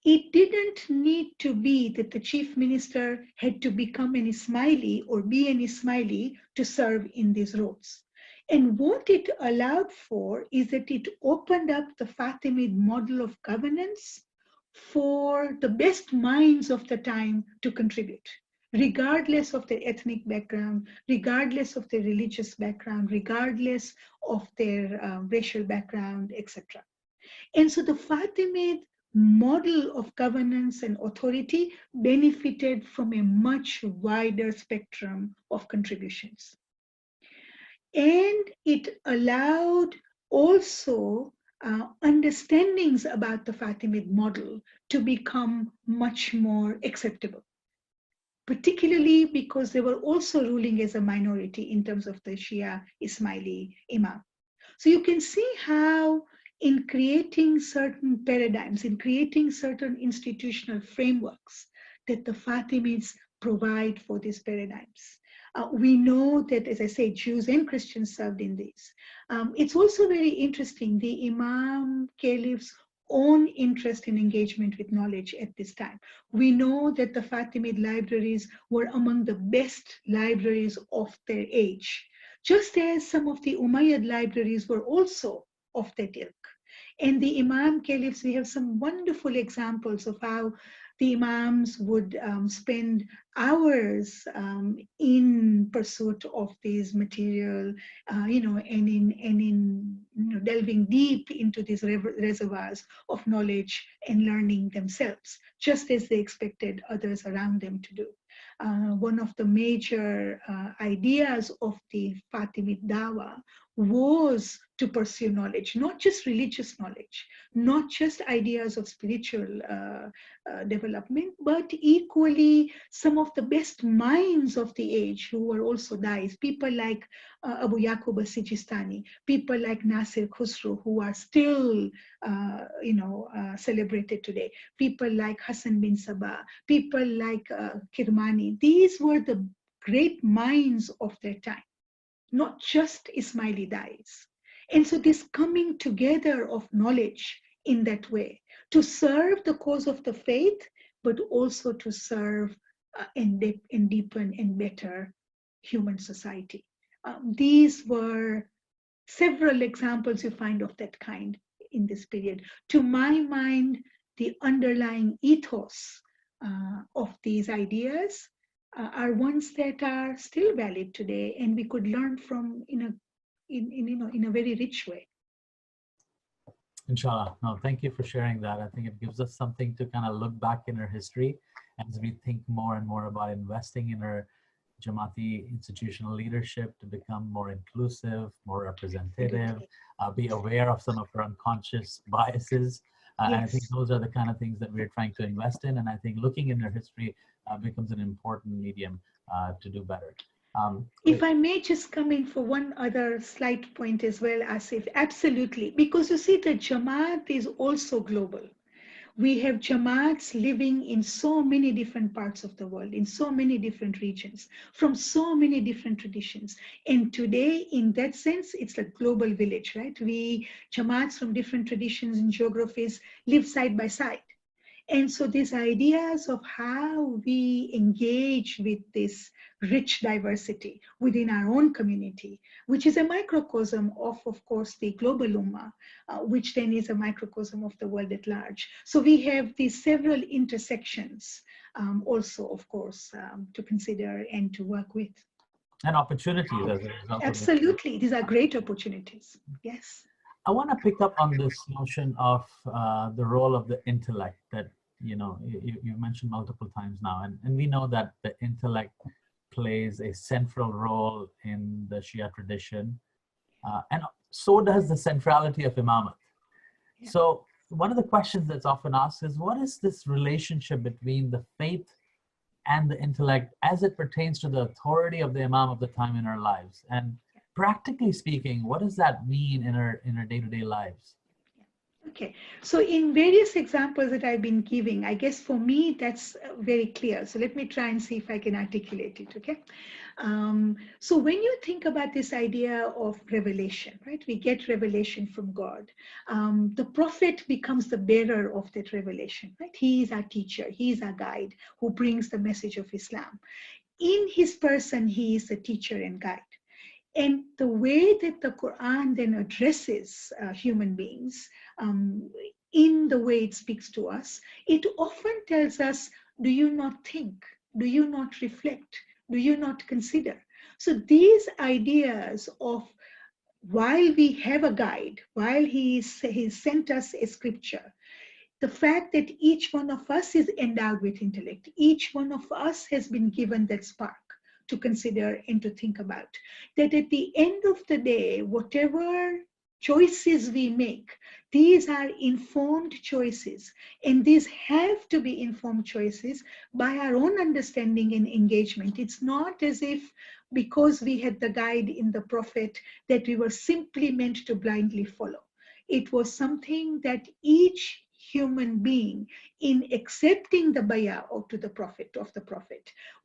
It didn't need to be that the chief minister had to become an Ismaili or be an Ismaili to serve in these roles. And what it allowed for is that it opened up the Fatimid model of governance for the best minds of the time to contribute, regardless of their ethnic background, regardless of their religious background, regardless of their racial background, etc. And so the Fatimid model of governance and authority benefited from a much wider spectrum of contributions. And it allowed also understandings about the Fatimid model to become much more acceptable, particularly because they were also ruling as a minority in terms of the Shia Ismaili Imam. So you can see how in creating certain paradigms, in creating certain institutional frameworks that the Fatimids provide for these paradigms. We know that, as I say, Jews and Christians served in these. It's also very interesting, the Imam Caliph's own interest and engagement with knowledge at this time. We know that the Fatimid libraries were among the best libraries of their age, just as some of the Umayyad libraries were also of that ilk. And the Imam Caliphs, we have some wonderful examples of how the Imams would spend hours in pursuit of these material, and in delving deep into these reservoirs of knowledge and learning themselves, just as they expected others around them to do. One of the major ideas of the Fatimid Dawa was to pursue knowledge, not just religious knowledge, not just ideas of spiritual development, but equally some of the best minds of the age who were also dais, people like Abu Yaqub as-Sijistani, people like Nasir Khusro, who are still celebrated today, people like Hassan bin Sabah, people like Kirmani. These were the great minds of their time, not just Ismaili dais. And so this coming together of knowledge in that way to serve the cause of the faith, but also to serve and deepen and better human society. These were several examples you find of that kind in this period. To my mind, the underlying ethos of these ideas are ones that are still valid today, and we could learn from in a very rich way. Inshallah. No, thank you for sharing that. I think it gives us something to kind of look back in our history as we think more and more about investing in our Jamaati institutional leadership to become more inclusive, more representative, be aware of some of our unconscious biases. And I think those are the kind of things that we're trying to invest in. And I think looking in our history becomes an important medium to do better. If I may just come in for one other slight point as well, Asif, absolutely. Because you see, the Jamaat is also global. We have Jamaats living in so many different parts of the world, in so many different regions, from so many different traditions. And today, in that sense, it's a global village, right? Jamaats from different traditions and geographies live side by side. And so these ideas of how we engage with this rich diversity within our own community, which is a microcosm of course, the global ummah, which then is a microcosm of the world at large. So we have these several intersections also, of course, to consider and to work with. And opportunities as a result. Absolutely, these are great opportunities, yes. I want to pick up on this notion of the role of the intellect that you mentioned multiple times now, and we know that the intellect plays a central role in the Shia tradition, and so does the centrality of Imamat. Yeah. So one of the questions that's often asked is, what is this relationship between the faith and the intellect as it pertains to the authority of the Imam of the time in our lives? And practically speaking, what does that mean in our day-to-day lives? Okay, so in various examples that I've been giving, I guess for me, that's very clear. So let me try and see if I can articulate it, okay? So when you think about this idea of revelation, right? We get revelation from God. The prophet becomes the bearer of that revelation, right? He is our teacher, he is our guide who brings the message of Islam. In his person, he is the teacher and guide. And the way that the Quran then addresses human beings in the way it speaks to us, it often tells us, do you not think? Do you not reflect? Do you not consider? So these ideas of, while we have a guide, while he sent us a scripture, the fact that each one of us is endowed with intellect, each one of us has been given that spark to consider and to think about, that at the end of the day, whatever choices we make, these are informed choices, and these have to be informed choices by our own understanding and engagement. It's not as if because we had the guide in the prophet that we were simply meant to blindly follow. It was something that each human being, in accepting the bayah to the Prophet,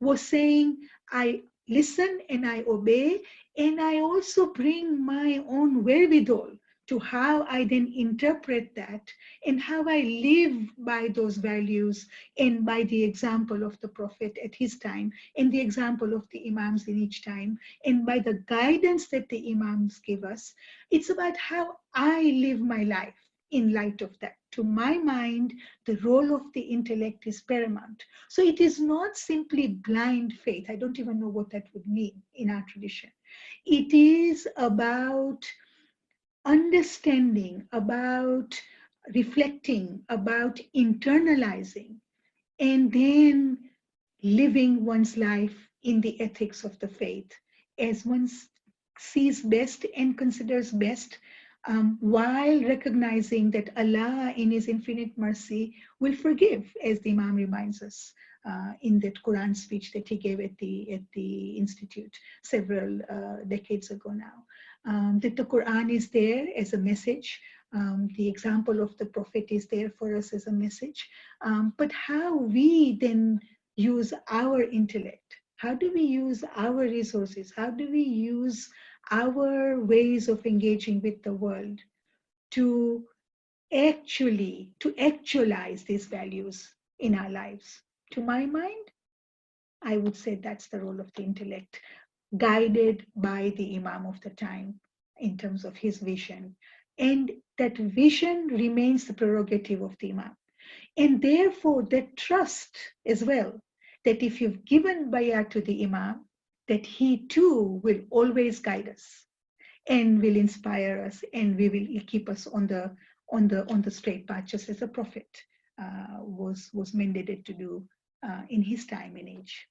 was saying, I listen and I obey, and I also bring my own wherewithal to how I then interpret that and how I live by those values and by the example of the Prophet at his time and the example of the Imams in each time and by the guidance that the Imams give us. It's about how I live my life in light of that. To my mind, the role of the intellect is paramount. So it is not simply blind faith. I don't even know what that would mean in our tradition. It is about understanding, about reflecting, about internalizing, and then living one's life in the ethics of the faith as one sees best and considers best, while recognizing that Allah in his infinite mercy will forgive, as the Imam reminds us in that Quran speech that he gave at the Institute several decades ago now. That the Quran is there as a message. The example of the Prophet is there for us as a message. But how we then use our intellect, how do we use our resources, how do we use our ways of engaging with the world to actualize these values in our lives? To my mind, I would say that's the role of the intellect, guided by the Imam of the time in terms of his vision. And that vision remains the prerogative of the Imam. And therefore, that trust as well, that if you've given bayah to the Imam, that he too will always guide us and will inspire us and will keep us on the straight path, just as the Prophet was mandated to do in his time and age.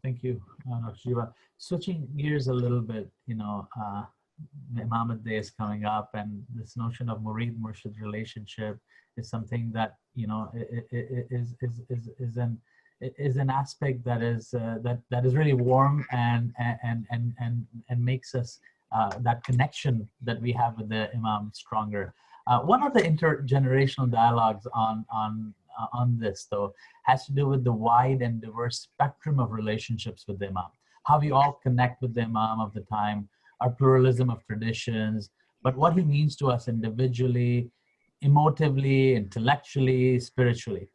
Thank you, Dr. Jiwa. Switching gears a little bit, the Imamat Day is coming up, and this notion of murid-murshid relationship is something that is an aspect that is really warm and makes us that connection that we have with the Imam stronger. One of the intergenerational dialogues on this, though, has to do with the wide and diverse spectrum of relationships with the Imam. How we all connect with the Imam of the time, our pluralism of traditions, but what he means to us individually, emotively, intellectually, spiritually.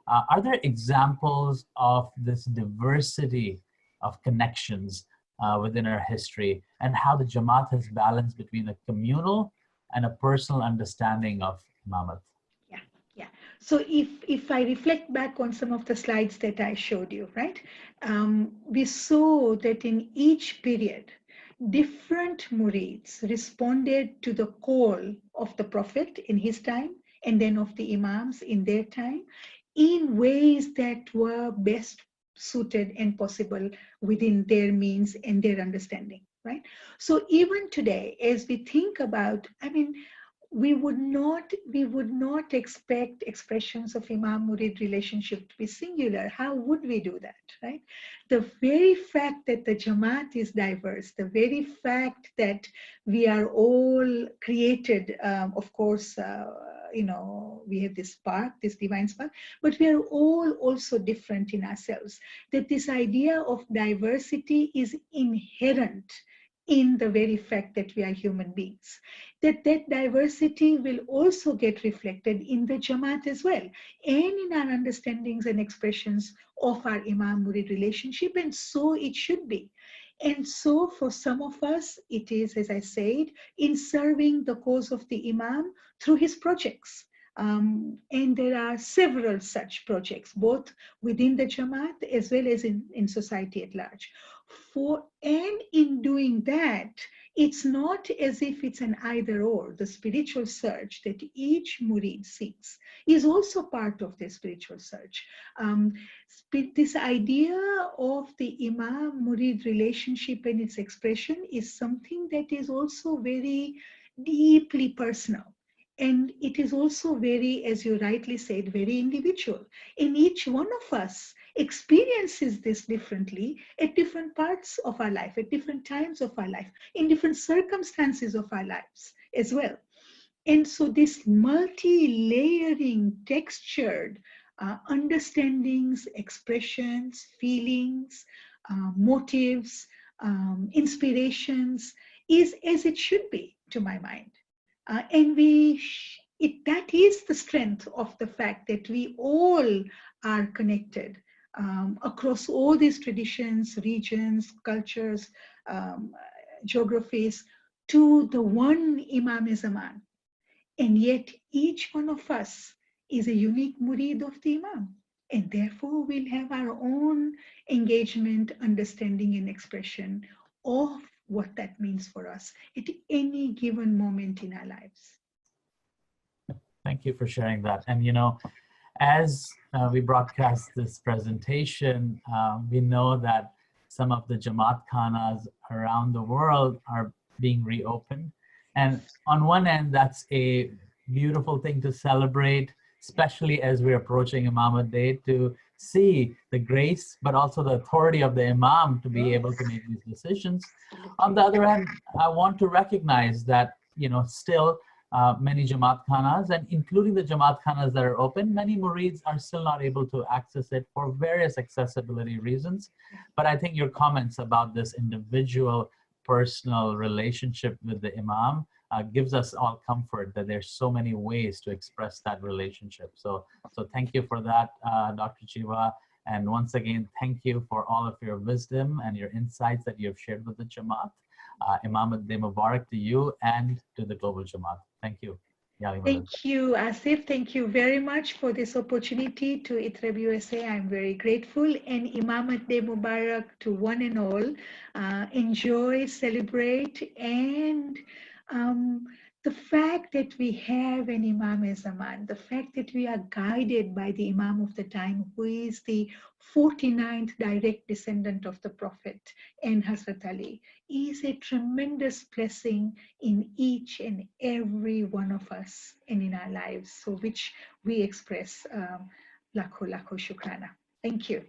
Are there examples of this diversity of connections within our history, and how the Jamaat has balanced between a communal and a personal understanding of Imamat? Yeah. So if I reflect back on some of the slides that I showed you, right, we saw that in each period, different murids responded to the call of the Prophet in his time and then of the Imams in their time in ways that were best suited and possible within their means and their understanding, right? So even today, as we think about, we would not expect expressions of Imam-murid relationship to be singular. How would we do that, right? The very fact that the Jamaat is diverse, the very fact that we are all created, of course, we have this spark, this divine spark, but we are all also different in ourselves. That this idea of diversity is inherent in the very fact that we are human beings. That diversity will also get reflected in the Jamaat as well, and in our understandings and expressions of our Imam-murid relationship, and so it should be. And so for some of us, it is, as I said, in serving the cause of the Imam through his projects. And there are several such projects, both within the Jamaat as well as in society at large. And in doing that, it's not as if it's an either or. The spiritual search that each murid seeks is also part of the spiritual search. This idea of the Imam-murid relationship and its expression is something that is also very deeply personal. And it is also very, as you rightly said, very individual. And each one of us experiences this differently at different parts of our life, at different times of our life, in different circumstances of our lives as well. And so this multi-layering, textured understandings, expressions, feelings, motives, inspirations is as it should be, to my mind. That is the strength of the fact that we all are connected across all these traditions, regions, cultures, geographies, to the one Imam Zaman. And yet each one of us is a unique murid of the Imam. And therefore we'll have our own engagement, understanding, and expression of what that means for us at any given moment in our lives. Thank you for sharing that. And you know, as we broadcast this presentation, we know that some of the Jamaat Khanas around the world are being reopened. And on one end, that's a beautiful thing to celebrate, especially as we're approaching Imamat Day, to see the grace, but also the authority of the Imam to be able to make these decisions. On the other hand, I want to recognize that, you know, still many Jamaat Khanas, and including the Jamaat Khanas that are open, many Murids are still not able to access it for various accessibility reasons. But I think your comments about this individual personal relationship with the Imam gives us all comfort that there's so many ways to express that relationship. So thank you for that, Dr. Jiwa. And once again, thank you for all of your wisdom and your insights that you have shared with the Jamaat. Imamat Day Mubarak to you and to the Global Jamaat. Thank you. Thank you, Asif. Thank you very much for this opportunity to ITREB USA. I'm very grateful. And Imamat Day Mubarak to one and all. Enjoy, celebrate, and the fact that we have an Imam Zaman, the fact that we are guided by the Imam of the time, who is the 49th direct descendant of the Prophet and Hazrat Ali, is a tremendous blessing in each and every one of us and in our lives, so which we express lakho lakho shukrana. Thank you.